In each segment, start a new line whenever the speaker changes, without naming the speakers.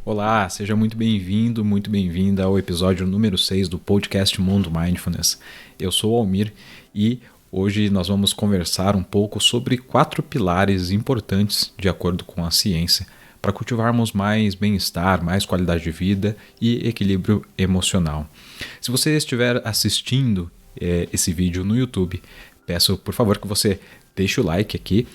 Olá, seja muito bem-vindo, muito bem-vinda ao episódio número 6 do podcast Mundo Mindfulness. Eu sou o Almir e hoje nós vamos conversar um pouco sobre 4 pilares importantes de acordo com a ciência para cultivarmos mais bem-estar, mais qualidade de vida e equilíbrio emocional. Se você estiver assistindo esse vídeo no YouTube, peço por favor que você deixe o like aqui,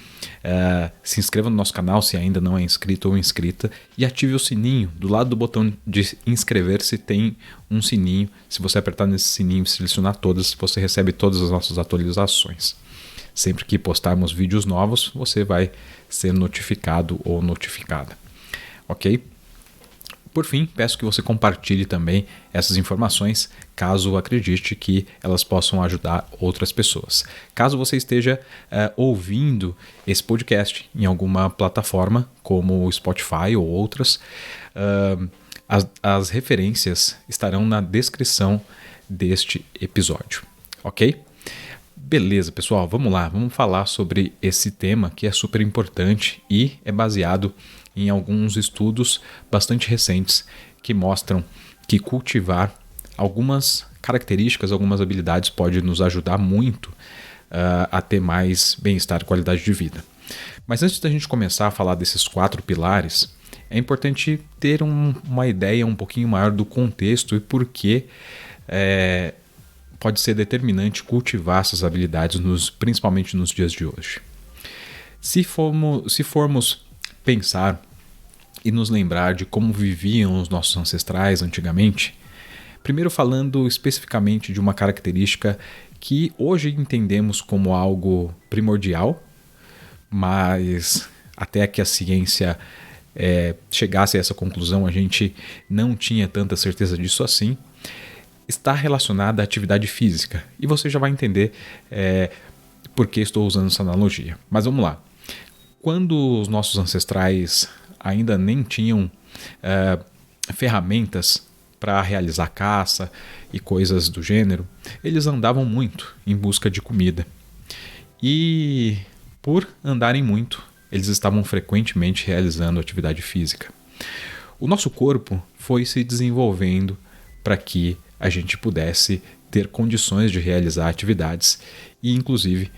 se inscreva no nosso canal se ainda não é inscrito ou inscrita e ative o sininho. Do lado do botão de inscrever-se tem um sininho. Se você apertar nesse sininho e selecionar todas, você recebe todas as nossas atualizações. Sempre que postarmos vídeos novos, você vai ser notificado ou notificada. Ok? Por fim, peço que você compartilhe também essas informações, caso acredite que elas possam ajudar outras pessoas. Caso você esteja ouvindo esse podcast em alguma plataforma, como o Spotify ou outras, as referências estarão na descrição deste episódio, ok? Beleza, pessoal, vamos lá, vamos falar sobre esse tema que é super importante e é baseado em alguns estudos bastante recentes que mostram que cultivar algumas características, algumas habilidades pode nos ajudar muito a ter mais bem-estar e qualidade de vida. Mas antes da gente começar a falar desses 4 pilares, é importante ter uma ideia um pouquinho maior do contexto e por que pode ser determinante cultivar essas habilidades, principalmente nos dias de hoje. Se formos pensar e nos lembrar de como viviam os nossos ancestrais antigamente, primeiro falando especificamente de uma característica que hoje entendemos como algo primordial, mas até que a ciência chegasse a essa conclusão, a gente não tinha tanta certeza disso assim, está relacionada à atividade física. E você já vai entender por que estou usando essa analogia. Mas vamos lá. Quando os nossos ancestrais ainda nem tinham ferramentas para realizar caça e coisas do gênero, eles andavam muito em busca de comida. E por andarem muito, eles estavam frequentemente realizando atividade física. O nosso corpo foi se desenvolvendo para que a gente pudesse ter condições de realizar atividades e, inclusive,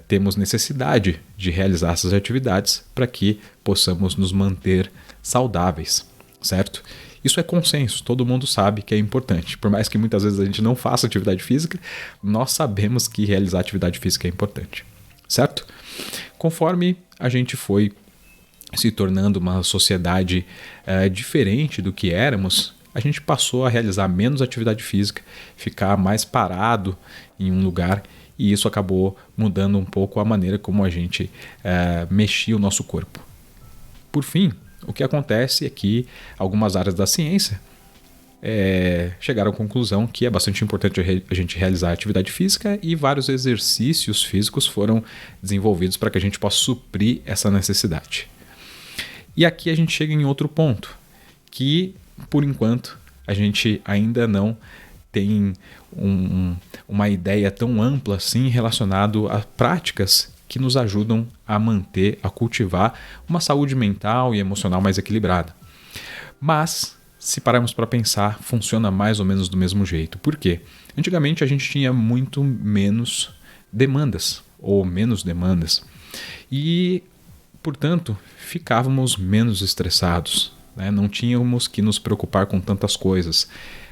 temos necessidade de realizar essas atividades para que possamos nos manter saudáveis, certo? Isso é consenso, todo mundo sabe que é importante. Por mais que muitas vezes a gente não faça atividade física, nós sabemos que realizar atividade física é importante, certo? Conforme a gente foi se tornando uma sociedade diferente do que éramos, a gente passou a realizar menos atividade física, ficar mais parado em um lugar, e isso acabou mudando um pouco a maneira como a gente mexia o nosso corpo. Por fim, o que acontece é que algumas áreas da ciência chegaram à conclusão que é bastante importante a gente realizar atividade física e vários exercícios físicos foram desenvolvidos para que a gente possa suprir essa necessidade. E aqui a gente chega em outro ponto, que por enquanto a gente ainda não tem uma ideia tão ampla assim relacionado a práticas que nos ajudam a manter, a cultivar uma saúde mental e emocional mais equilibrada. Mas, se pararmos para pensar, funciona mais ou menos do mesmo jeito. Por quê? Antigamente a gente tinha muito menos demandas, ou menos demandas, e, portanto, ficávamos menos estressados. Não tínhamos que nos preocupar com tantas coisas.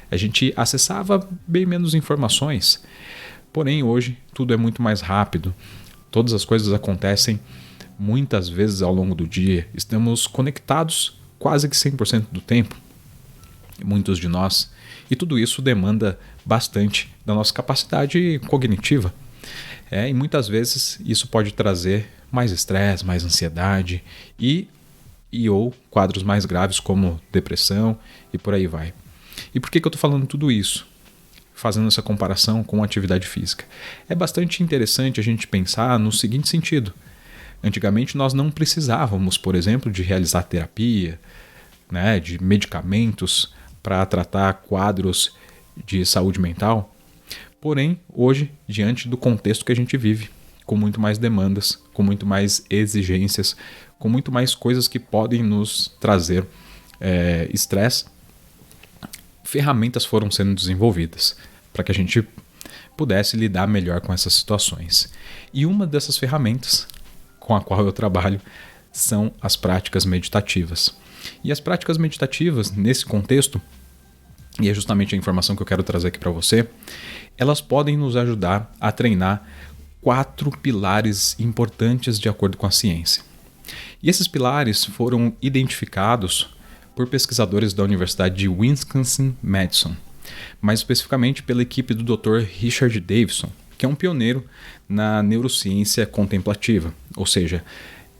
A gente acessava bem menos informações. Porém, hoje, tudo é muito mais rápido. Todas as coisas acontecem muitas vezes ao longo do dia. Estamos conectados quase que 100% do tempo, muitos de nós. E tudo isso demanda bastante da nossa capacidade cognitiva. E muitas vezes isso pode trazer mais estresse, mais ansiedade ou quadros mais graves como depressão e por aí vai. E por que eu estou falando tudo isso? Fazendo essa comparação com a atividade física. É bastante interessante a gente pensar no seguinte sentido. Antigamente nós não precisávamos, por exemplo, de realizar terapia, de medicamentos para tratar quadros de saúde mental. Porém, hoje, diante do contexto que a gente vive, com muito mais demandas, com muito mais exigências, com muito mais coisas que podem nos trazer estresse, ferramentas foram sendo desenvolvidas para que a gente pudesse lidar melhor com essas situações. E uma dessas ferramentas com a qual eu trabalho são as práticas meditativas. E as práticas meditativas, nesse contexto, e é justamente a informação que eu quero trazer aqui para você, elas podem nos ajudar a treinar 4 pilares importantes de acordo com a ciência. E esses pilares foram identificados por pesquisadores da Universidade de Wisconsin-Madison, mais especificamente pela equipe do Dr. Richard Davidson, que é um pioneiro na neurociência contemplativa, ou seja,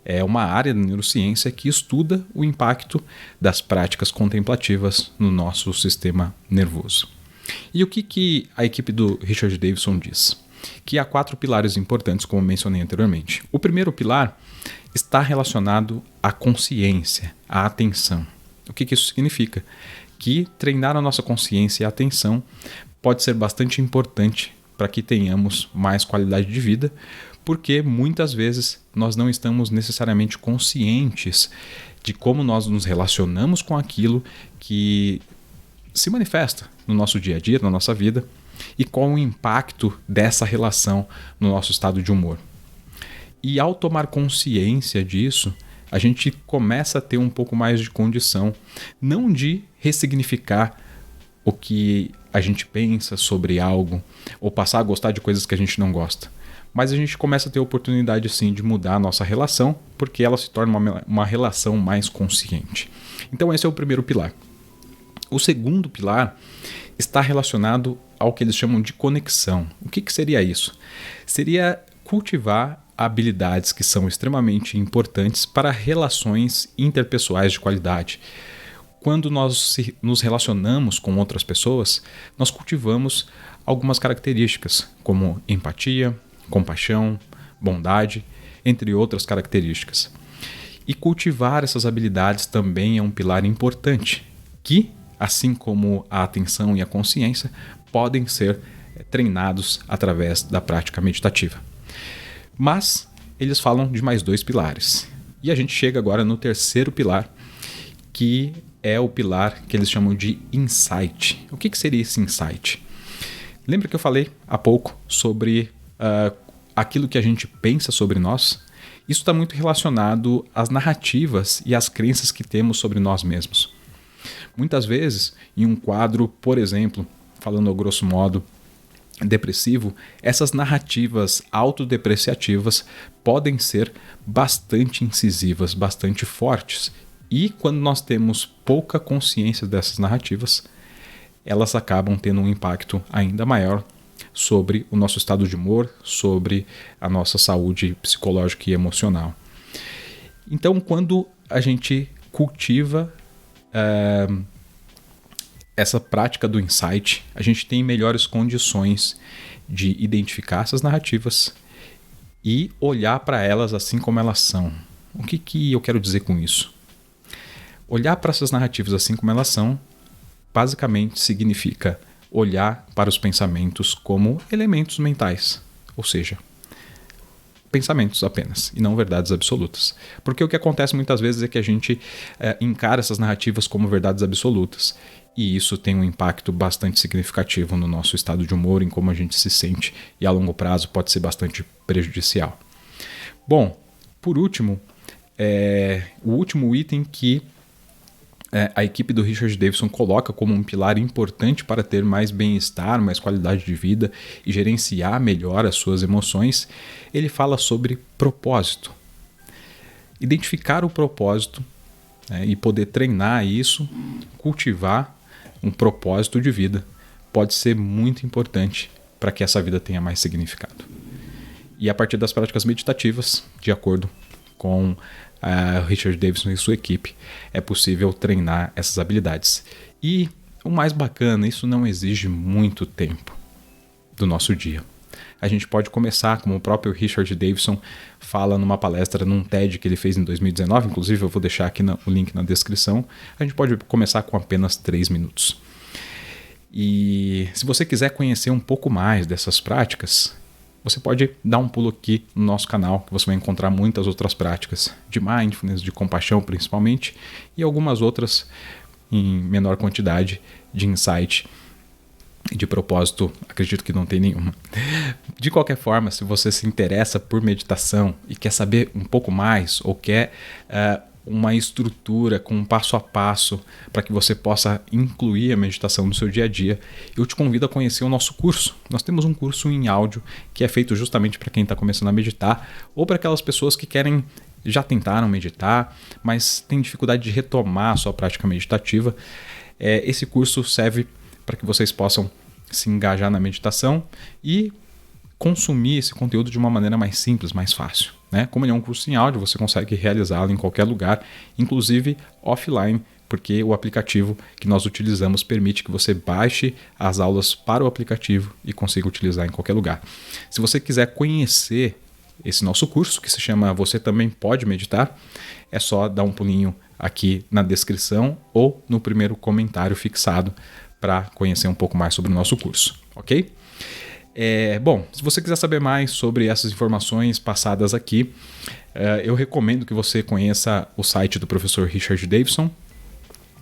é uma área da neurociência que estuda o impacto das práticas contemplativas no nosso sistema nervoso. E o que a equipe do Richard Davidson diz? Que há 4 pilares importantes, como mencionei anteriormente. O primeiro pilar está relacionado à consciência, à atenção. O que isso significa? Que treinar a nossa consciência e a atenção pode ser bastante importante para que tenhamos mais qualidade de vida, porque muitas vezes nós não estamos necessariamente conscientes de como nós nos relacionamos com aquilo que se manifesta no nosso dia a dia, na nossa vida, e qual o impacto dessa relação no nosso estado de humor. E ao tomar consciência disso, a gente começa a ter um pouco mais de condição, não de ressignificar o que a gente pensa sobre algo, ou passar a gostar de coisas que a gente não gosta, mas a gente começa a ter a oportunidade sim de mudar a nossa relação, porque ela se torna uma relação mais consciente. Então esse é o primeiro pilar. O segundo pilar está relacionado ao que eles chamam de conexão. O que seria isso? Seria cultivar habilidades que são extremamente importantes para relações interpessoais de qualidade. Quando nós nos relacionamos com outras pessoas, nós cultivamos algumas características, como empatia, compaixão, bondade, entre outras características. E cultivar essas habilidades também é um pilar importante, que, assim como a atenção e a consciência, podem ser treinados através da prática meditativa. Mas eles falam de mais 2 pilares. E a gente chega agora no terceiro pilar, que é o pilar que eles chamam de insight. O que seria esse insight? Lembra que eu falei há pouco sobre aquilo que a gente pensa sobre nós? Isso está muito relacionado às narrativas e às crenças que temos sobre nós mesmos. Muitas vezes, em um quadro, por exemplo, falando ao grosso modo, depressivo, essas narrativas autodepreciativas podem ser bastante incisivas, bastante fortes. E quando nós temos pouca consciência dessas narrativas, elas acabam tendo um impacto ainda maior sobre o nosso estado de humor, sobre a nossa saúde psicológica e emocional. Então, quando a gente cultiva essa prática do insight, a gente tem melhores condições de identificar essas narrativas e olhar para elas assim como elas são. O que eu quero dizer com isso? Olhar para essas narrativas assim como elas são, basicamente significa olhar para os pensamentos como elementos mentais, ou seja, pensamentos apenas, e não verdades absolutas. Porque o que acontece muitas vezes é que a gente encara essas narrativas como verdades absolutas, e isso tem um impacto bastante significativo no nosso estado de humor, em como a gente se sente, e a longo prazo pode ser bastante prejudicial. Bom, por último, o último item que a equipe do Richard Davidson coloca como um pilar importante para ter mais bem-estar, mais qualidade de vida e gerenciar melhor as suas emoções, ele fala sobre propósito. Identificar o propósito e poder treinar isso, cultivar um propósito de vida, pode ser muito importante para que essa vida tenha mais significado. E a partir das práticas meditativas, de acordo com Richard Davidson e sua equipe, é possível treinar essas habilidades. E o mais bacana, isso não exige muito tempo do nosso dia. A gente pode começar, como o próprio Richard Davidson fala numa palestra num TED que ele fez em 2019, inclusive eu vou deixar aqui o link na descrição, a gente pode começar com apenas 3 minutos. E se você quiser conhecer um pouco mais dessas práticas, você pode dar um pulo aqui no nosso canal, que você vai encontrar muitas outras práticas de mindfulness, de compaixão principalmente, e algumas outras em menor quantidade de insight e de propósito, acredito que não tem nenhuma. De qualquer forma, se você se interessa por meditação e quer saber um pouco mais ou quer uma estrutura com um passo a passo para que você possa incluir a meditação no seu dia a dia, eu te convido a conhecer o nosso curso. Nós temos um curso em áudio que é feito justamente para quem está começando a meditar ou para aquelas pessoas que já tentaram meditar, mas têm dificuldade de retomar a sua prática meditativa. Esse curso serve para que vocês possam se engajar na meditação e consumir esse conteúdo de uma maneira mais simples, mais fácil. Como ele é um curso em áudio, você consegue realizá-lo em qualquer lugar, inclusive offline, porque o aplicativo que nós utilizamos permite que você baixe as aulas para o aplicativo e consiga utilizar em qualquer lugar. Se você quiser conhecer esse nosso curso, que se chama Você Também Pode Meditar, é só dar um pulinho aqui na descrição ou no primeiro comentário fixado para conhecer um pouco mais sobre o nosso curso, ok? Bom, se você quiser saber mais sobre essas informações passadas aqui, eu recomendo que você conheça o site do professor Richard Davidson.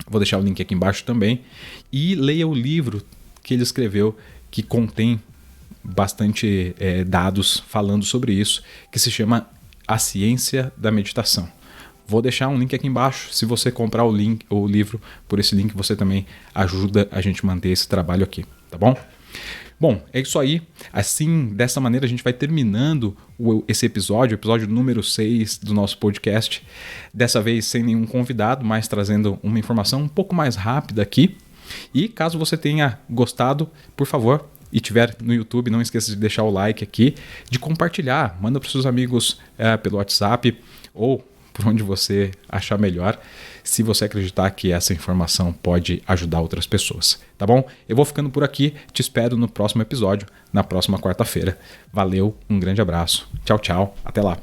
Vou deixar o link aqui embaixo também. E leia o livro que ele escreveu, que contém bastante dados falando sobre isso, que se chama A Ciência da Meditação. Vou deixar um link aqui embaixo. Se você comprar o livro por esse link, você também ajuda a gente a manter esse trabalho aqui, tá bom? Bom, é isso aí. Assim, dessa maneira, a gente vai terminando esse episódio, o episódio número 6 do nosso podcast. Dessa vez sem nenhum convidado, mas trazendo uma informação um pouco mais rápida aqui. E caso você tenha gostado, por favor, e tiver no YouTube, não esqueça de deixar o like aqui, de compartilhar. Manda para os seus amigos pelo WhatsApp ou por onde você achar melhor, se você acreditar que essa informação pode ajudar outras pessoas, tá bom? Eu vou ficando por aqui, te espero no próximo episódio, na próxima quarta-feira. Valeu, um grande abraço, tchau, tchau, até lá.